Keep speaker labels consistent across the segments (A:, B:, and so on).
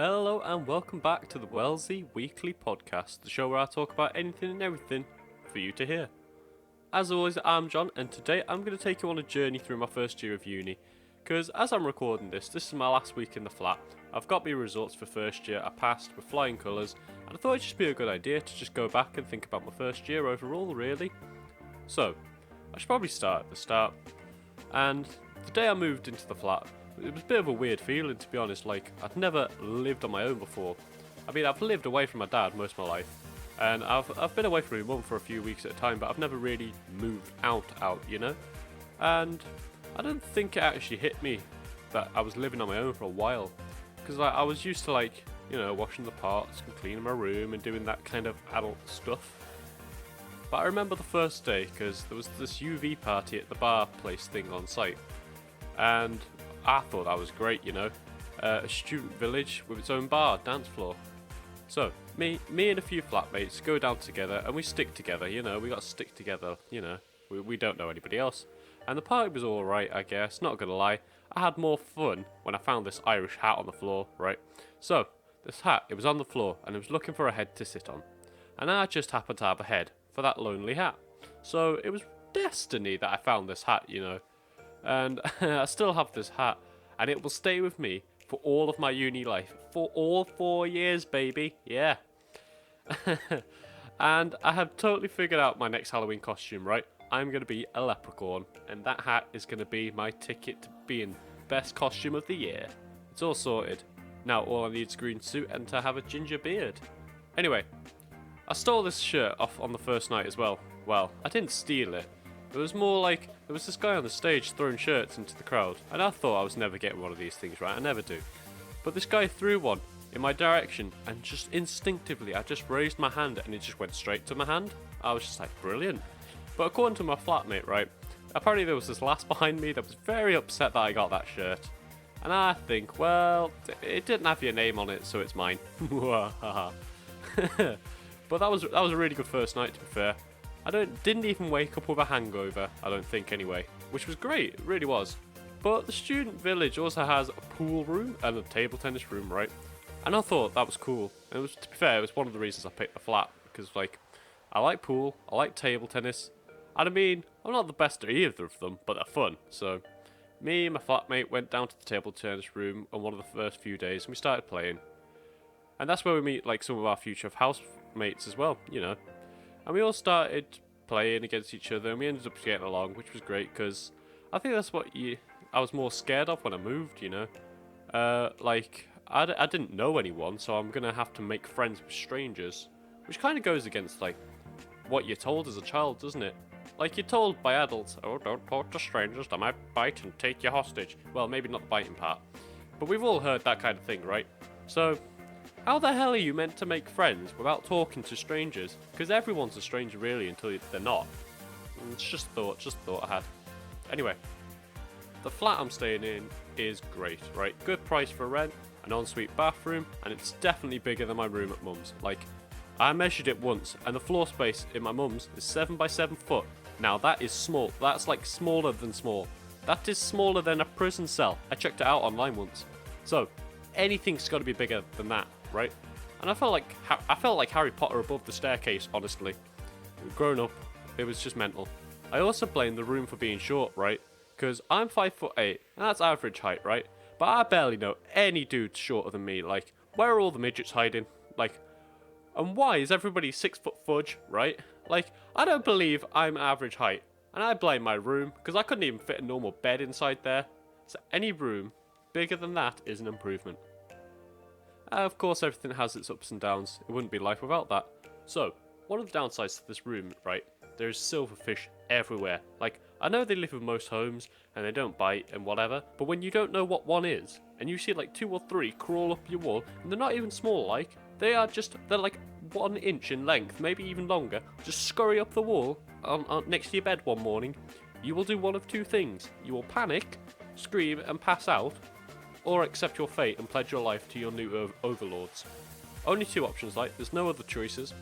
A: Hello and welcome back to the Wellsy Weekly Podcast, the show where I talk about anything and everything for you to hear. As always, I'm John, and today I'm going to take you on a journey through my first year of uni. Because as I'm recording this is my last week in the flat. I've got my results for first year, I passed with flying colours, and I thought it'd just be a good idea to just go back and think about my first year overall, really. So, I should probably start at the start. And the day I moved into the flat, it was a bit of a weird feeling, to be honest. Like, I'd never lived on my own before. I mean, I've lived away from my dad most of my life, and I've been away from my mum for a few weeks at a time, but I've never really moved out, you know? And I don't think it actually hit me that I was living on my own for a while, because I was used to, like, you know, washing the pots and cleaning my room and doing that kind of adult stuff. But I remember the first day, because there was this UV party at the bar place thing on site, and I thought that was great, you know, a student village with its own bar, dance floor. So, me and a few flatmates go down together and we stick together, you know, we got to stick together, you know, we don't know anybody else. And the party was alright, I guess, not gonna lie. I had more fun when I found this Irish hat on the floor, right? So, this hat, it was on the floor and it was looking for a head to sit on. And I just happened to have a head for that lonely hat. So, it was destiny that I found this hat, you know. And I still have this hat, and it will stay with me for all of my uni life, for all 4 years, baby, yeah. And I have totally figured out my next Halloween costume, right? I'm going to be a leprechaun, and that hat is going to be my ticket to being best costume of the year. It's all sorted. Now all I need is a green suit and to have a ginger beard. Anyway, I stole this shirt off on the first night as well. Well, I didn't steal it. It was more like, there was this guy on the stage throwing shirts into the crowd, and I thought I was never getting one of these things, right? I never do. But this guy threw one in my direction, and just instinctively, I just raised my hand, and it just went straight to my hand. I was just like, brilliant. But according to my flatmate, right, apparently there was this lass behind me that was very upset that I got that shirt. And I think, well, it didn't have your name on it, so it's mine. But that was a really good first night, to be fair. I didn't even wake up with a hangover, I don't think anyway, which was great, it really was. But the student village also has a pool room and a table tennis room, right? And I thought that was cool. And it was, to be fair, it was one of the reasons I picked the flat, because, like, I like pool, I like table tennis, and I mean, I'm not the best at either of them, but they're fun. So, me and my flatmate went down to the table tennis room on one of the first few days, and we started playing. And that's where we meet, like, some of our future housemates as well, you know. And we all started playing against each other, and we ended up getting along, which was great, because I think that's what I was more scared of when I moved, you know. I didn't know anyone, so I'm going to have to make friends with strangers, which kind of goes against, like, what you're told as a child, doesn't it? Like, you're told by adults, oh, don't talk to strangers, they might bite and take you hostage. Well, maybe not the biting part, but we've all heard that kind of thing, right? So, how the hell are you meant to make friends without talking to strangers? Because everyone's a stranger really until they're not. It's just a thought I had. Anyway, the flat I'm staying in is great, right? Good price for rent, an ensuite bathroom, and it's definitely bigger than my room at mum's. Like, I measured it once, and the floor space in my mum's is 7 by 7 foot. Now that is small. That's like smaller than small. That is smaller than a prison cell. I checked it out online once. So, anything's got to be bigger than that, right? And I felt like Harry Potter above the staircase, honestly. Growing up, it was just mental. I also blame the room for being short, right? Because I'm 5'8", and that's average height, right? But I barely know any dudes shorter than me. Like, where are all the midgets hiding? Like, and why is everybody 6 foot fudge, right? Like, I don't believe I'm average height. And I blame my room, because I couldn't even fit a normal bed inside there. So any room bigger than that is an improvement. Of course, everything has its ups and downs. It wouldn't be life without that. So, one of the downsides to this room, right, there's silverfish everywhere. Like, I know they live in most homes, and they don't bite and whatever, but when you don't know what one is, and you see like 2 or 3 crawl up your wall, and they're not even small, like, they're like 1 inch in length, maybe even longer, just scurry up the wall next to your bed one morning, you will do one of 2 things. You will panic, scream, and pass out, or accept your fate and pledge your life to your new overlords. Only 2 options, like, there's no other choices.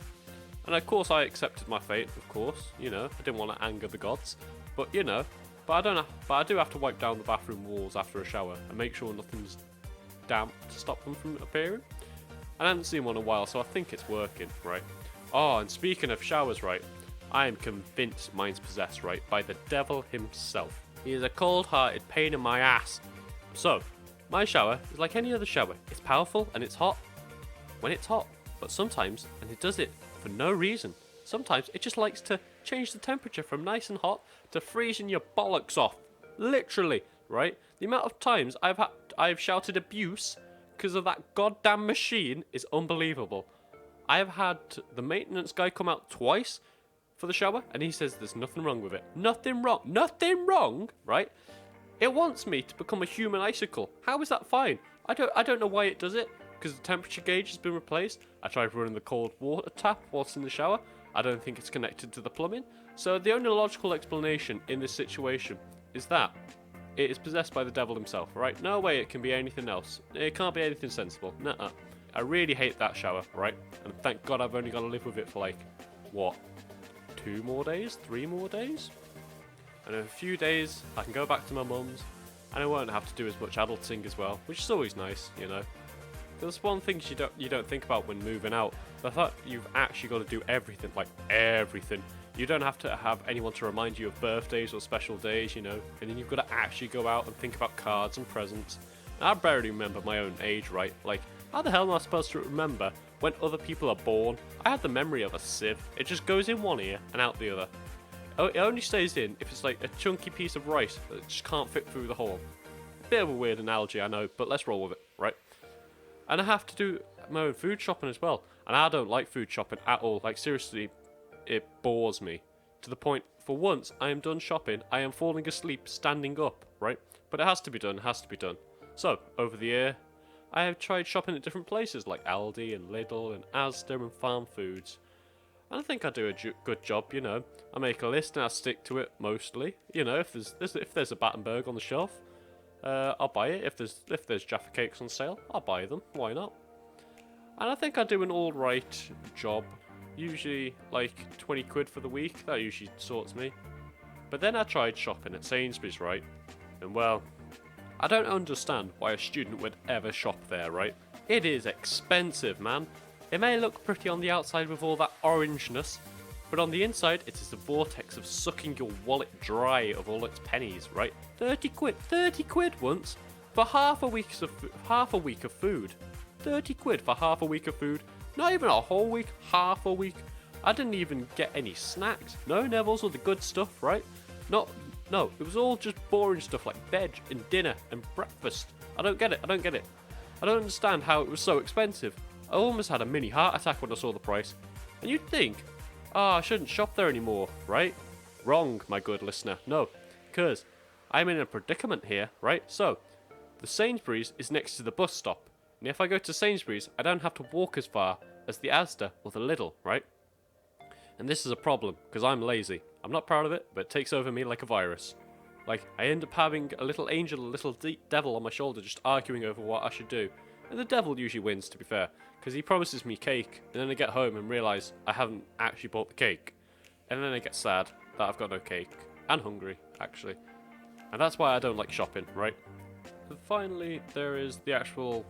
A: And of course I accepted my fate, of course, you know, I didn't want to anger the gods, but you know, but I do have to wipe down the bathroom walls after a shower and make sure nothing's damp to stop them from appearing. I haven't seen one in a while, so I think it's working, right? Oh, and speaking of showers, right? I am convinced mine's possessed, right, by the devil himself. He is a cold-hearted pain in my ass. So, my shower is like any other shower. It's powerful and it's hot when it's hot, but sometimes, and it does it for no reason, sometimes it just likes to change the temperature from nice and hot to freezing your bollocks off. Literally, right? The amount of times I've shouted abuse because of that goddamn machine is unbelievable. I have had the maintenance guy come out twice for the shower, and he says there's nothing wrong with it. Nothing wrong, right? It wants me to become a human icicle. How is that fine? I don't know why it does it, because the temperature gauge has been replaced. I tried running the cold water tap whilst in the shower. I don't think it's connected to the plumbing. So the only logical explanation in this situation is that it is possessed by the devil himself, right? No way it can be anything else. It can't be anything sensible. Nuh-uh. I really hate that shower, right? And thank God I've only got to live with it for like, what? 2 more days? 3 more days? And in a few days, I can go back to my mum's, and I won't have to do as much adulting as well, which is always nice, you know. There's one thing you don't think about when moving out. The fact you've actually got to do everything, like everything. You don't have to have anyone to remind you of birthdays or special days, you know. And then you've got to actually go out and think about cards and presents. And I barely remember my own age, right? Like, how the hell am I supposed to remember when other people are born? I have the memory of a sieve. It just goes in one ear and out the other. It only stays in if it's like a chunky piece of rice that just can't fit through the hole. Bit of a weird analogy, I know, but let's roll with it, right? And I have to do my own food shopping as well. And I don't like food shopping at all. Like, seriously, it bores me. To the point, for once, I am done shopping, I am falling asleep standing up, right? But it has to be done, So, over the year, I have tried shopping at different places like Aldi and Lidl and Asda and Farm Foods. And I think I do a good job, you know. I make a list and I stick to it mostly. You know, if there's a Battenberg on the shelf, I'll buy it. If there's Jaffa Cakes on sale, I'll buy them. Why not? And I think I do an alright job. Usually like 20 quid for the week. That usually sorts me. But then I tried shopping at Sainsbury's, right? And well, I don't understand why a student would ever shop there, right? It is expensive, man. It may look pretty on the outside with all that orangeness, but on the inside it is a vortex of sucking your wallet dry of all its pennies, right? 30 quid once for half a week of food. 30 quid for half a week of food. Not even a whole week, half a week. I didn't even get any snacks. No Neville's or the good stuff, right? No, it was all just boring stuff like veg and dinner and breakfast. I don't get it. I don't understand how it was so expensive. I almost had a mini heart attack when I saw the price. And you'd think, I shouldn't shop there anymore, right? Wrong, my good listener. No, because I'm in a predicament here, right? So, the Sainsbury's is next to the bus stop. And if I go to Sainsbury's, I don't have to walk as far as the Asda or the Lidl, right? And this is a problem, because I'm lazy. I'm not proud of it, but it takes over me like a virus. Like, I end up having a little angel, a little devil on my shoulder just arguing over what I should do. And the devil usually wins, to be fair, because he promises me cake, and then I get home and realise I haven't actually bought the cake. And then I get sad that I've got no cake, and hungry, actually. And that's why I don't like shopping, right? And finally, there is the actual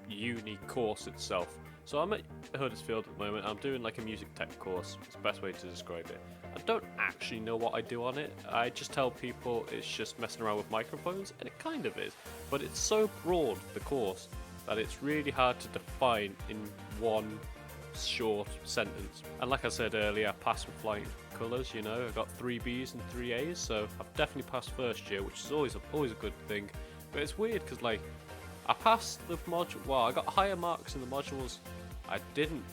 A: uni course itself. So I'm at Huddersfield at the moment. I'm doing like a music tech course. It's the best way to describe it. I don't actually know what I do on it. I just tell people it's just messing around with microphones, and it kind of is. But it's so broad, the course, that it's really hard to define in one short sentence. And like I said earlier, I passed with flying colours, you know. I got 3 Bs and 3 As, so I've definitely passed first year, which is always a good thing. But it's weird because like I passed the module. Well, I got higher marks in the modules I didn't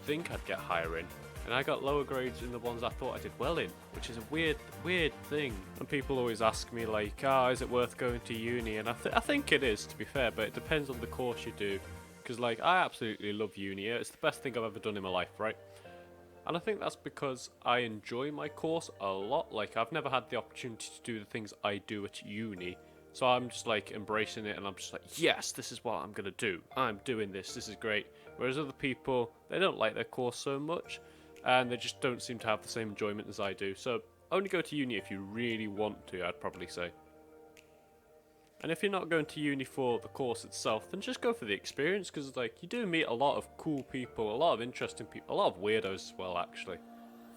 A: think I'd get higher in, and I got lower grades in the ones I thought I did well in, which is a weird thing. And people always ask me like, is it worth going to uni? And I think it is, to be fair, but it depends on the course you do. Because like, I absolutely love uni. It's the best thing I've ever done in my life, right? And I think that's because I enjoy my course a lot. Like, I've never had the opportunity to do the things I do at uni. So I'm just like embracing it, and I'm just like, yes, this is what I'm going to do. I'm doing this. This is great. Whereas other people, they don't like their course so much, and they just don't seem to have the same enjoyment as I do. So only go to uni if you really want to, I'd probably say. And if you're not going to uni for the course itself, then just go for the experience, because like you do meet a lot of cool people, a lot of interesting people, a lot of weirdos as well, actually,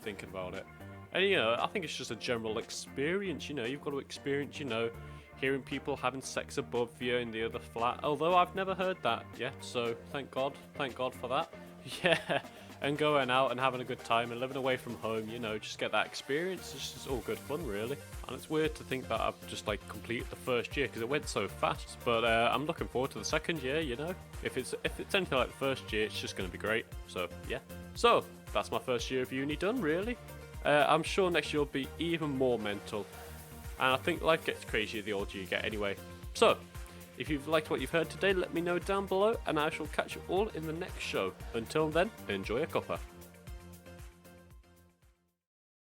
A: thinking about it. And you know, I think it's just a general experience, you know, you've got to experience, you know, hearing people having sex above you in the other flat, although I've never heard that yet, so thank God for that. Yeah, and going out and having a good time and living away from home, you know, just get that experience. It's just all good fun, really. And it's weird to think that I've just like completed the first year because it went so fast. But I'm looking forward to the second year, you know. If it's anything like the first year, it's just going to be great. So yeah. So that's my first year of uni done, really. I'm sure next year will be even more mental. And I think life gets crazier the older you get anyway. So, if you've liked what you've heard today, let me know down below, and I shall catch you all in the next show. Until then, enjoy a cuppa.